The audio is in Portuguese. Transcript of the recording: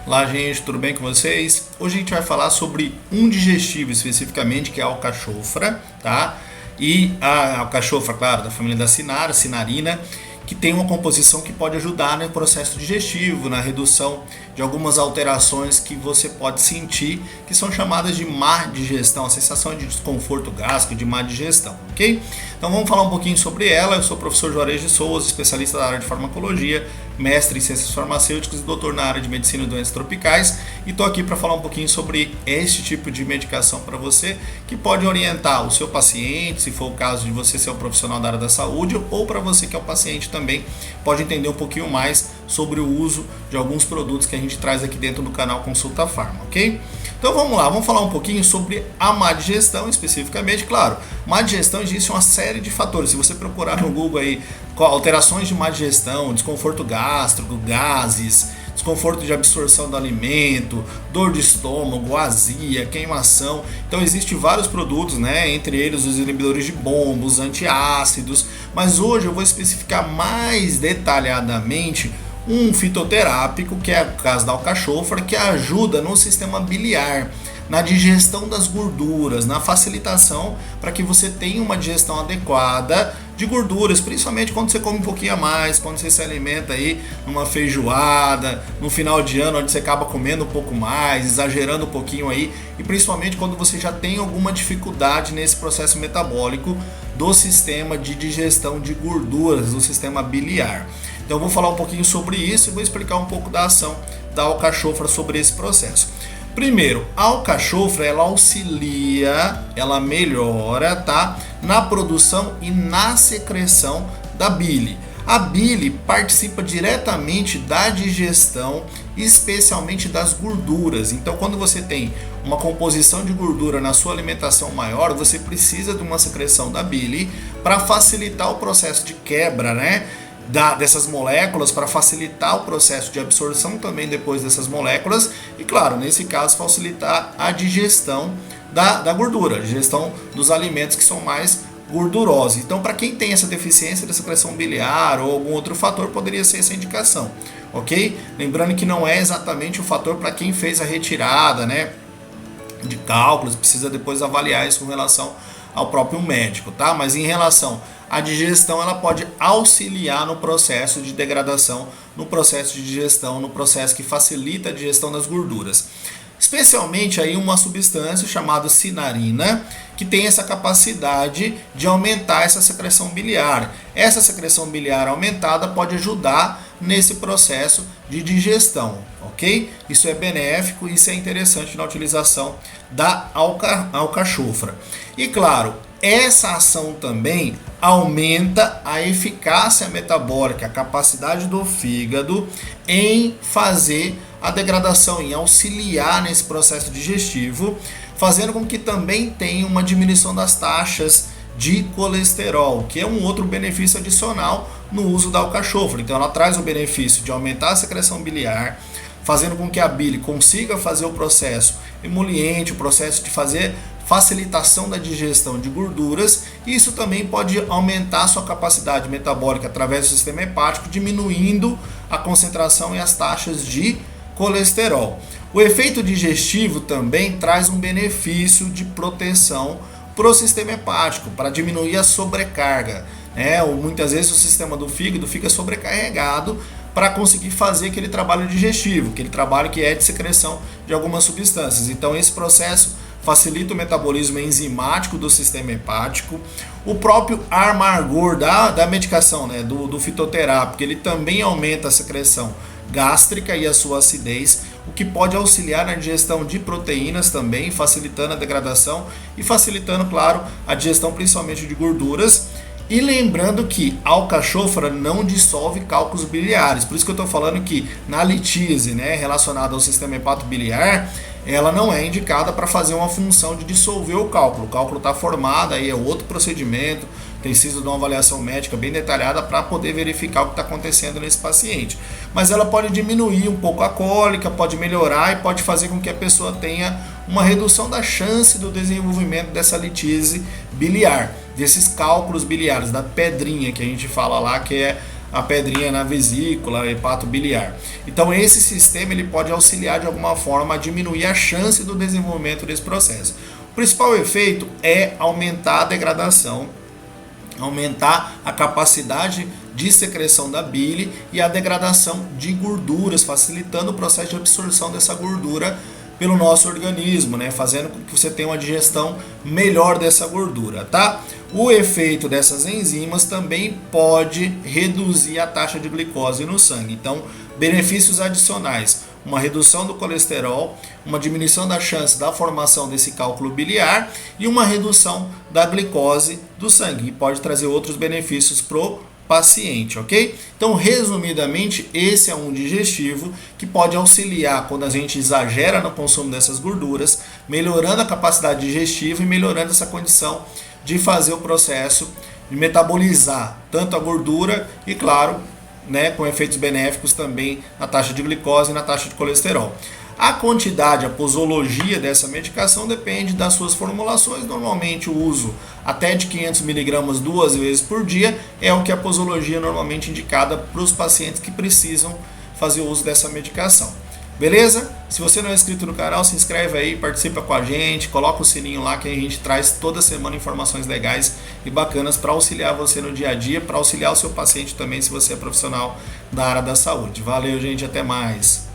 Olá, gente, tudo bem com vocês? Hoje a gente vai falar sobre um digestivo especificamente, que é a alcachofra, tá? E a alcachofra, claro, da família da Cinara, Cinarina, que tem uma composição que pode ajudar no processo digestivo, na redução de algumas alterações que você pode sentir, que são chamadas de má digestão, a sensação de desconforto gástrico, de má digestão, ok? Então vamos falar um pouquinho sobre ela. Eu sou o professor Juarez de Souza, especialista da área de farmacologia, mestre em ciências farmacêuticas e doutor na área de medicina e doenças tropicais, e estou aqui para falar um pouquinho sobre este tipo de medicação para você, que pode orientar o seu paciente, se for o caso de você ser um profissional da área da saúde, ou para você que é o paciente também, pode entender um pouquinho mais sobre o uso de alguns produtos que a gente traz aqui dentro do canal Consulta Farma, ok? Então vamos lá, vamos falar um pouquinho sobre a má digestão especificamente. Claro, má digestão existe uma série de fatores. Se você procurar no Google aí alterações de má digestão, desconforto gástrico, gases, desconforto de absorção do alimento, dor de estômago, azia, queimação. Então existem vários produtos, né? Entre eles os inibidores de bomba, os antiácidos. Mas hoje eu vou especificar mais detalhadamente um fitoterápico, que é o caso da alcachofra, que ajuda no sistema biliar, na digestão das gorduras, na facilitação para que você tenha uma digestão adequada de gorduras, principalmente quando você come um pouquinho a mais, quando você se alimenta aí numa feijoada, no final de ano onde você acaba comendo um pouco mais, exagerando um pouquinho aí, e principalmente quando você já tem alguma dificuldade nesse processo metabólico do sistema de digestão de gorduras, do sistema biliar. Então eu vou falar um pouquinho sobre isso e vou explicar um pouco da ação da alcachofra sobre esse processo. Primeiro, a alcachofra ela auxilia, ela melhora, tá, na produção e na secreção da bile. A bile participa diretamente da digestão, especialmente das gorduras. Então, quando você tem uma composição de gordura na sua alimentação maior, você precisa de uma secreção da bile para facilitar o processo de quebra, né? Dessas moléculas, para facilitar o processo de absorção também depois dessas moléculas e, claro, nesse caso, facilitar a digestão da gordura, a digestão dos alimentos que são mais gordurosos. Então, para quem tem essa deficiência da secreção biliar ou algum outro fator, poderia ser essa indicação, ok? Lembrando que não é exatamente o fator para quem fez a retirada, né, de cálculos, precisa depois avaliar isso com relação ao próprio médico, tá? Mas em relação à digestão, ela pode auxiliar no processo de degradação, no processo de digestão, no processo que facilita a digestão das gorduras. Especialmente aí uma substância chamada cinarina, que tem essa capacidade de aumentar essa secreção biliar. Essa secreção biliar aumentada pode ajudar nesse processo de digestão, ok? Isso é benéfico e isso é interessante na utilização da alcachofra. E claro, essa ação também aumenta a eficácia metabólica, a capacidade do fígado em fazer a degradação, em auxiliar nesse processo digestivo, fazendo com que também tenha uma diminuição das taxas de colesterol, que é um outro benefício adicional no uso da alcachofra. Então ela traz o benefício de aumentar a secreção biliar, fazendo com que a bile consiga fazer o processo emoliente, o processo de fazer facilitação da digestão de gorduras. Isso também pode aumentar a sua capacidade metabólica através do sistema hepático, diminuindo a concentração e as taxas de colesterol. O efeito digestivo também traz um benefício de proteção para o sistema hepático, para diminuir a sobrecarga, né? Ou muitas vezes o sistema do fígado fica sobrecarregado para conseguir fazer aquele trabalho digestivo, aquele trabalho que é de secreção de algumas substâncias. Então esse processo facilita o metabolismo enzimático do sistema hepático. O próprio amargor da medicação, né, do fitoterápico, ele também aumenta a secreção gástrica e a sua acidez, o que pode auxiliar na digestão de proteínas também, facilitando a degradação e facilitando, claro, a digestão principalmente de gorduras. E lembrando que a alcachofra não dissolve cálculos biliares, por isso que eu estou falando que na litise, né, relacionada ao sistema hepatobiliar, ela não é indicada para fazer uma função de dissolver o cálculo. O cálculo está formado, aí é outro procedimento, precisa de uma avaliação médica bem detalhada para poder verificar o que está acontecendo nesse paciente. Mas ela pode diminuir um pouco a cólica, pode melhorar e pode fazer com que a pessoa tenha uma redução da chance do desenvolvimento dessa litise biliar, desses cálculos biliares, da pedrinha que a gente fala lá, que é a pedrinha na vesícula, hepato biliar. Então esse sistema ele pode auxiliar de alguma forma a diminuir a chance do desenvolvimento desse processo. O principal efeito é aumentar a degradação, aumentar a capacidade de secreção da bile e a degradação de gorduras, facilitando o processo de absorção dessa gordura pelo nosso organismo, né? Fazendo com que você tenha uma digestão melhor dessa gordura, tá? O efeito dessas enzimas também pode reduzir a taxa de glicose no sangue. Então, benefícios adicionais: uma redução do colesterol, uma diminuição da chance da formação desse cálculo biliar e uma redução da glicose do sangue. E pode trazer outros benefícios pro paciente, ok? Então, resumidamente, esse é um digestivo que pode auxiliar quando a gente exagera no consumo dessas gorduras, melhorando a capacidade digestiva e melhorando essa condição de fazer o processo de metabolizar tanto a gordura e, claro, né, com efeitos benéficos também na taxa de glicose e na taxa de colesterol. A quantidade, a posologia dessa medicação depende das suas formulações. Normalmente o uso até de 500 mg 2 vezes por dia é o que a posologia normalmente indicada para os pacientes que precisam fazer o uso dessa medicação. Beleza? Se você não é inscrito no canal, se inscreve aí, participa com a gente, coloca o sininho lá que a gente traz toda semana informações legais e bacanas para auxiliar você no dia a dia, para auxiliar o seu paciente também se você é profissional da área da saúde. Valeu, gente, até mais!